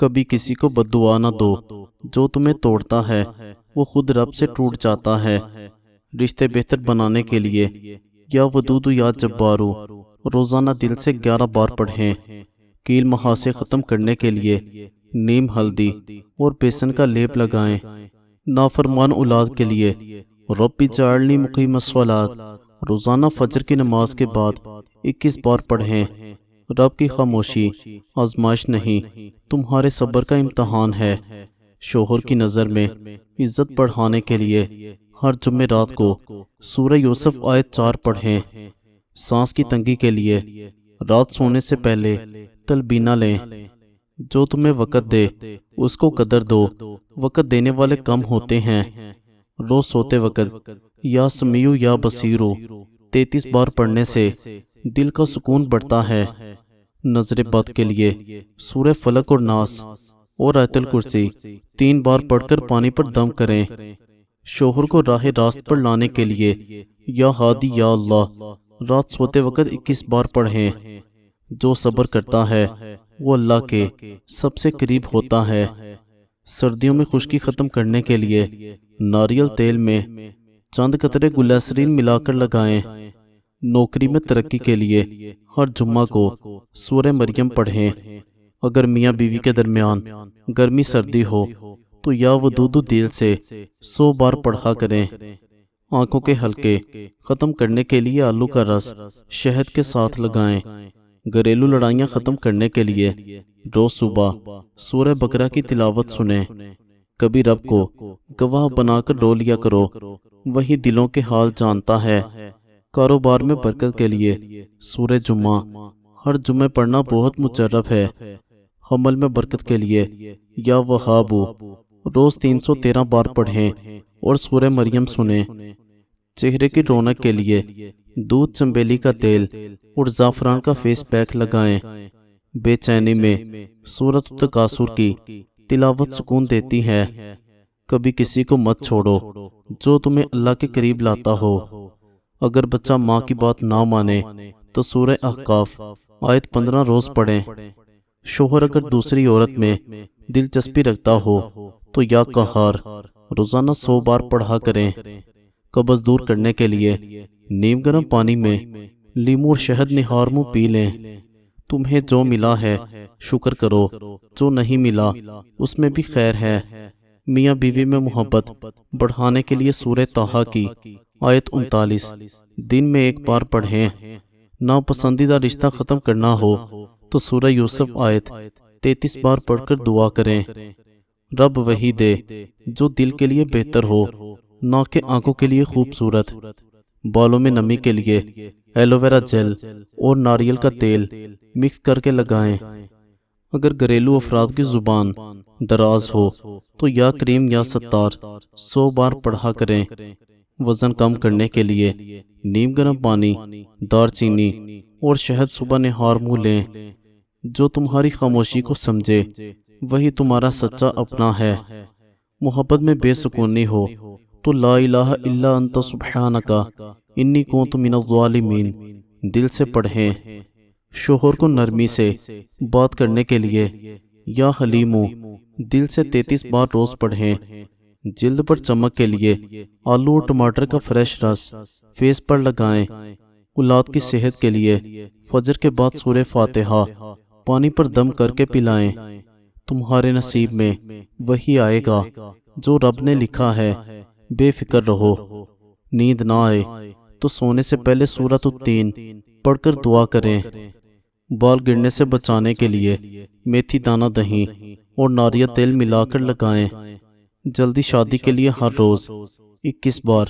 کبھی کسی کو بد دعا نہ دو، جو تمہیں توڑتا ہے وہ خود رب سے ٹوٹ جاتا ہے۔ رشتے بہتر بنانے کے لیے یا ودود یا جبارو روزانہ دل سے 11 بار پڑھیں۔ کیل محاسے ختم کرنے کے لیے نیم ہلدی اور بیسن کا لیپ لگائیں۔ نافرمان اولاد کے لیے رب اجعلنی مقیم الصلاۃ روزانہ فجر کی نماز کے بعد 21 بار پڑھیں۔ رب کی خاموشی آزمائش نہیں، تمہارے صبر کا امتحان ہے۔ شوہر کی نظر میں عزت بڑھانے کے لیے ہر جمعہ رات کو سورہ یوسف آیت 4 پڑھیں۔ سانس کی تنگی کے لیے رات سونے سے پہلے تلبینہ لیں۔ جو تمہیں وقت دے اس کو قدر دو، وقت دینے والے کم ہوتے ہیں۔ روز سوتے وقت یا سمیع یا بصیرو 33 بار پڑھنے سے دل کا سکون بڑھتا ہے۔ نظر بد کے لیے سورہ فلق اور ناس اور آیت الکرسی 3 بار پڑھ کر پانی پر دم کریں۔ شوہر کو راہ راست پر لانے کے لیے یا ہادی یا اللہ رات سوتے وقت 21 بار پڑھیں۔ جو صبر کرتا ہے وہ اللہ کے سب سے قریب ہوتا ہے۔ سردیوں میں خشکی ختم کرنے کے لیے ناریل تیل میں چند قطرے گلیسرین ملا کر لگائیں۔ نوکری میں ترقی کے لیے ہر جمعہ کو سورہ مریم پڑھیں۔ اگر میاں بیوی کے درمیان گرمی سردی ہو تو یا ودود دل سے 100 بار پڑھا کریں۔ آنکھوں کے حلقے ختم کرنے کے لیے آلو کا رس شہد کے ساتھ لگائیں۔ گھریلو لڑائیاں ختم کرنے کے لیے روز صبح سورہ بقرہ کی تلاوت سنیں۔ کبھی رب کو گواہ بنا کر رو لیا کرو، وہی دلوں کے حال جانتا ہے۔ کاروبار میں برکت کے لیے سورہ جمعہ ہر جمعہ پڑھنا بہت مجرب ہے۔ حمل میں برکت کے لیے یا وہابو روز 313 بار پڑھیں اور سورہ مریم سنیں۔ چہرے کی رونق کے لیے دودھ چنبیلی کا تیل اور زعفران کا فیس پیک لگائیں۔ بے چینی میں سورۃ التکاثر کی تلاوت سکون دیتی ہے۔ کبھی کسی کو مت چھوڑو جو تمہیں اللہ کے قریب لاتا ہو۔ اگر بچہ ماں کی بات نہ مانے تو سورہ احقاف آیت 15 روز پڑھیں۔ شوہر اگر دوسری عورت میں دلچسپی رکھتا ہو تو یا قہار روزانہ 100 بار پڑھا کریں۔ قبض دور کرنے کے لیے نیم گرم پانی میں لیمو اور شہد نہار منہ پی لیں۔ تمہیں جو ملا ہے شکر کرو، جو نہیں ملا اس میں بھی خیر ہے۔ میاں بیوی میں محبت بڑھانے کے لیے سورہ طٰہٰ کی آیت 39 دن میں 1 بار پڑھیں۔ ناپسندیدہ رشتہ ختم کرنا ہو تو سورہ یوسف آیت 33 بار پڑھ کر دعا کریں۔ رب وہی دے جو دل کے لیے بہتر ہو، نہ کہ آنکھوں کے لیے خوبصورت۔ بالوں میں نمی کے لیے ایلو ویرا جیل اور ناریل کا تیل مکس کر کے لگائیں۔ اگر گھریلو افراد کی زبان دراز ہو تو یا کریم یا ستار 100 بار پڑھا کریں۔ وزن کم کرنے کے لیے نیم گرم پانی، دار چینی اور شہد صبح نہار منہ لیں۔ جو تمہاری خاموشی کو سمجھے وہی تمہارا سچا اپنا ہے۔ محبت میں بے سکونی ہو تو لا الہ الا انت سبحانک انی کنت من الظالمین دل سے پڑھیں۔ شوہر کو نرمی سے بات کرنے کے لیے یا حلیمو دل سے 33 بار روز پڑھیں۔ جلد پر چمک کے لیے آلو اور ٹماٹر کا فریش رس فیس پر لگائیں۔ اولاد کی صحت کے لیے فجر کے بعد سورہ فاتحہ پانی پر دم کر کے پلائیں۔ تمہارے نصیب میں وہی آئے گا جو رب نے لکھا ہے۔ بے فکر رہو۔ نیند نہ آئے تو سونے سے پہلے سورۃ التین پڑھ کر دعا کریں۔ بال گرنے سے بچانے کے لیے میتھی دانہ دہی اور ناریل تیل ملا کر لگائیں۔ جلدی شادی کے لیے ہر روز 21 بار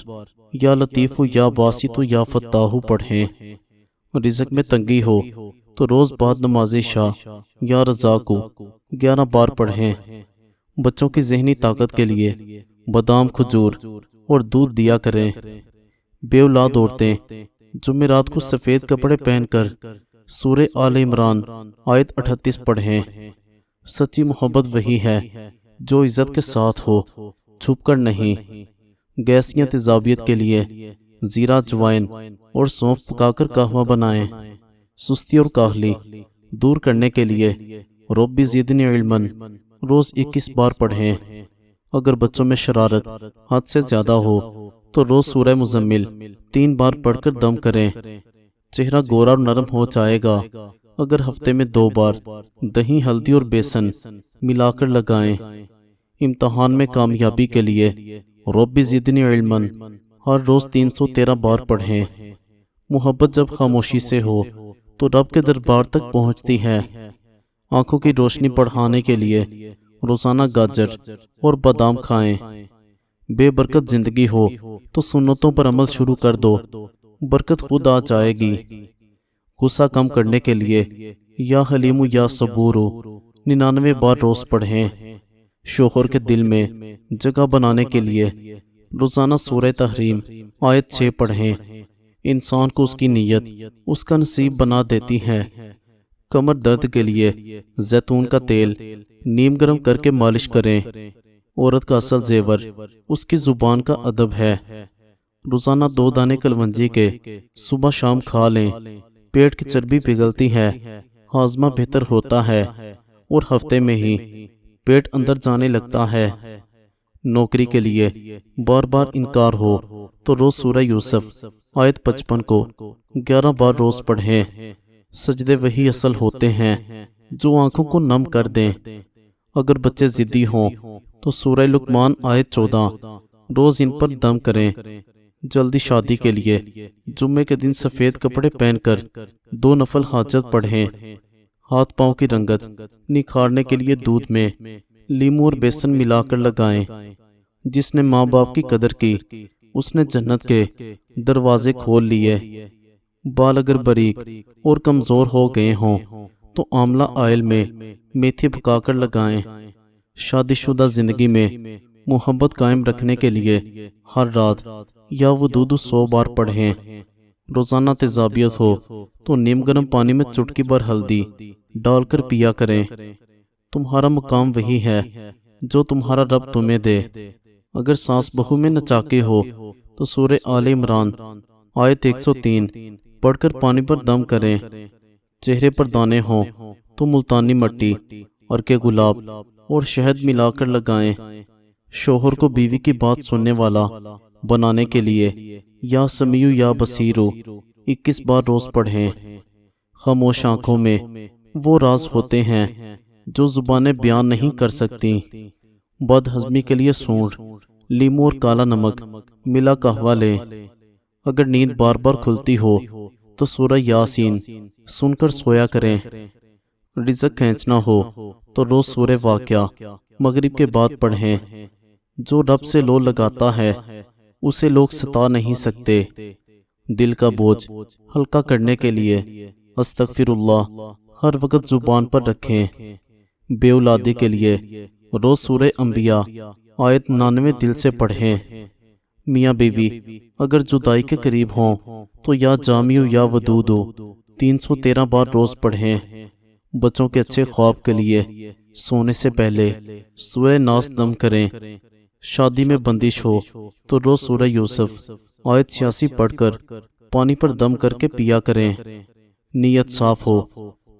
یا لطیف یا باسط یا فتاح پڑھیں۔ رزق میں تنگی ہو تو روز بعد نماز عشاء یا رزاق 11 بار پڑھیں۔ بچوں کی ذہنی طاقت کے لیے بادام، کھجور اور دودھ دیا کریں۔ بے اولاد عورتیں جمعرات کو سفید کپڑے پہن کر سورہ آل عمران آیت 38 پڑھیں۔ سچی محبت وہی ہے جو عزت کے ساتھ ہو، چھپ کر نہیں۔ گیس یا تیزابیت کے لیے زیرہ، اجوائن اور سونف پکا کر قہوہ بنائیں۔ سستی اور کاہلی دور کرنے کے لیے رب زدنی علما روز 21 بار پڑھیں۔ اگر بچوں میں شرارت حد سے زیادہ ہو تو روز سورہ مزمل 3 بار پڑھ کر دم کریں، چہرہ گورا اور نرم ہو جائے گا۔ اگر ہفتے میں 2 بار دہی، ہلدی اور بیسن ملا کر لگائیں۔ امتحان میں کامیابی کے لیے رب زدنی علما ہر روز 313 بار پڑھیں۔ محبت جب خاموشی سے ہو تو رب کے دربار تک پہنچتی ہے۔ آنکھوں کی روشنی بڑھانے کے لیے روزانہ گاجر اور بادام کھائیں۔ بے برکت زندگی ہو تو سنتوں پر عمل شروع کر دو، برکت خود آ جائے گی۔ غصہ کم کرنے کے لیے یا حلیم یا صبور 99 بار روز پڑھیں۔ شوہر کے دل میں جگہ بنانے کے لیے روزانہ سورہ تحریم آیت 6 پڑھیں۔ انسان کو اس کی نیت اس کا نصیب بنا دیتی ہے۔ کمر درد کے لیے زیتون کا تیل نیم گرم کر کے مالش کریں۔ عورت کا اصل زیور اس کی زبان کا ادب ہے۔ روزانہ 2 دانے کلونجی کے صبح شام کھا لیں۔ پیٹ کی چربی پگھلتی ہے، ہاضمہ بہتر ہوتا ہے اور ہفتے میں ہی پیٹ اندر جانے لگتا ہے۔ نوکری کے لیے بار بار انکار ہو تو روز سورہ یوسف آیت 55 کو 11 بار روز پڑھیں۔ سجدے وہی اصل ہوتے ہیں جو آنکھوں کو نم کر دیں۔ اگر بچے ضدی ہوں تو سورہ لقمان آیت 14 روز ان پر دم کریں۔ جلدی شادی کے لیے جمعے کے دن سفید کپڑے پہن کر 2 نفل حاجت پڑھیں۔ ہاتھ پاؤں کی رنگت نکھارنے کے لیے دودھ میں لیموں اور بیسن ملا کر لگائیں۔ جس نے ماں باپ کی قدر کی اس نے جنت کے دروازے کھول لیے۔ بال اگر باریک اور کمزور ہو گئے ہوں تو آملہ آئل میں میتھی پکا کر لگائیں۔ شادی شدہ زندگی میں محبت قائم رکھنے کے لیے ہر رات یا ودود 100 بار پڑھیں۔ روزانہ تیزابیت ہو تو نیم گرم پانی میں چٹکی بھر ہلدی ڈال کر پیا کریں۔ تمہارا مقام وہی ہے جو تمہارا رب تمہیں دے۔ اگر ساس بہو میں نچاکے ہو تو سورہ آل عمران آیت 103 پڑھ کر پانی پر دم کریں۔ چہرے پر دانے ہوں تو ملتانی مٹی اور کے گلاب اور شہد ملا کر لگائیں۔ شوہر کو بیوی کی بات سننے والا بنانے کے لیے یا سمیع یا بصیر 21 بار روز پڑھیں۔ خاموش آنکھوں میں وہ راز ہوتے ہیں جو زبانیں بیان نہیں کر سکتی۔ بد ہضمی کے لیے سونڈ، لیموں اور کالا نمک ملا قہوہ لیں۔ اگر نیند بار بار کھلتی ہو تو سورہ یاسین سن کر سویا کریں۔ رزق کھینچنا ہو تو روز سورہ واقعہ مغرب کے بعد پڑھیں۔ جو رب سے لو لگاتا ہے اسے لوگ ستا نہیں سکتے۔ دل کا بوجھ ہلکا کرنے کے لیے استغفر اللہ ہر وقت زبان پر رکھیں۔ بے اولادی کے لیے روز سورہ انبیاء آیت 99 دل سے پڑھیں۔ میاں بیوی اگر جدائی کے قریب ہوں تو یا جامع یا ودود 313 بار روز پڑھیں۔ بچوں کے اچھے خواب کے لیے سونے سے پہلے سورہ ناس دم کریں۔ شادی میں بندش ہو تو روز سورہ یوسف آیت 86 پڑھ کر پانی پر دم کر کے پیا کریں۔ نیت صاف ہو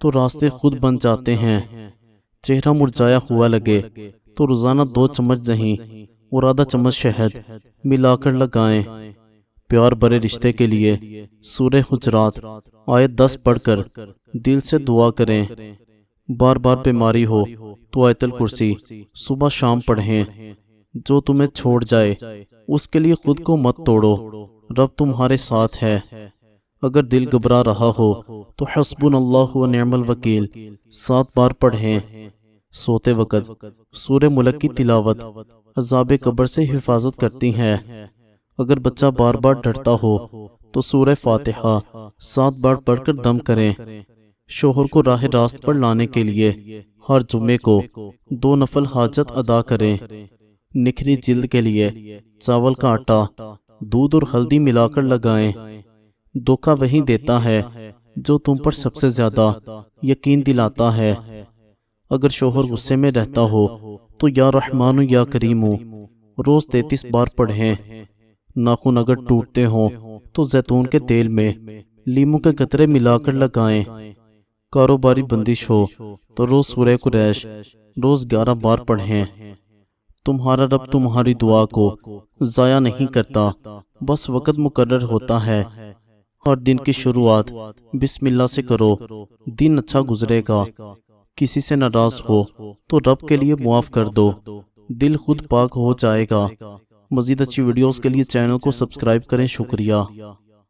تو راستے خود بن جاتے ہیں۔ چہرہ مرجھایا ہوا لگے تو روزانہ 2 چمچ دہی اور آدھا چمچ شہد ملا کر لگائیں۔ پیار بھرے رشتے کے لیے سورہ حجرات آیت 10 پڑھ کر دل سے دعا کریں۔ بار بار بیماری ہو تو آیت الکرسی صبح شام پڑھیں۔ جو تمہیں چھوڑ جائے اس کے لیے خود کو مت توڑو، رب تمہارے ساتھ ہے۔ اگر دل گھبرا رہا ہو تو حسبنا اللہ و نعم الوکیل 7 بار پڑھیں۔ سوتے وقت سورہ ملک کی تلاوت عذاب قبر سے حفاظت کرتی ہے۔ اگر بچہ بار بار ڈرتا ہو تو سورہ فاتحہ 7 بار پڑھ کر دم کریں۔ شوہر کو راہ راست پر لانے کے لیے ہر جمعے کو 2 نفل حاجت ادا کریں۔ نکھری جلد کے لیے چاول کا آٹا دودھ اور ہلدی ملا کر لگائیں۔ دھوکہ وہی دیتا ہے جو تم پر سب سے زیادہ یقین دلاتا ہے۔ اگر شوہر غصے میں رہتا ہو تو یا رحمان یا کریم روز 33 بار پڑھیں۔ ناخن اگر ٹوٹتے ہوں تو زیتون کے تیل میں لیموں کے قطرے ملا کر لگائیں۔ کاروباری بندش ہو تو روز سورہ قریش روز 11 بار پڑھیں۔ تمہارا رب تمہاری دعا کو ضائع نہیں کرتا، بس وقت مقرر ہوتا ہے۔ ہر دن کی شروعات بسم اللہ سے کرو، دن اچھا گزرے گا۔ کسی سے ناراض ہو تو رب کے لیے معاف کر دو، دل خود پاک ہو جائے گا۔ مزید اچھی ویڈیوز کے لیے چینل کو سبسکرائب کریں۔ شکریہ۔